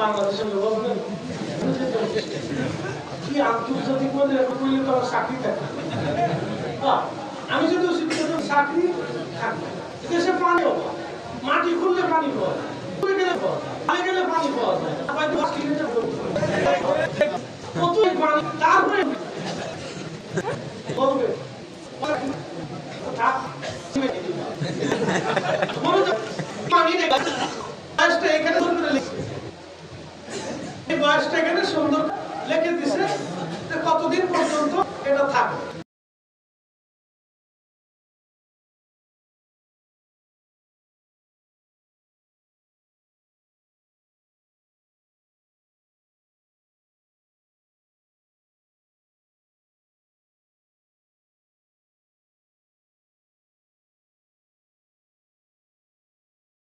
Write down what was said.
বাংলাদেশের লোক কি আন্তর্জাতিক মধ্যে করলে তো আমার চাকরি থাকে। আমি যদি শিক্ষিত চাকরি থাকবে দেশে পানি হবো, মাটি খুললে পানি পাওয়া যায়, খুলে গেলে পাওয়া যায়, আগে গেলে পানি পাওয়া যায়, কতই পানি তারপরে বলবে বয়সটা এখানে সুন্দর লিখে দিছে কতদিন পর্যন্ত এটা থাকবে।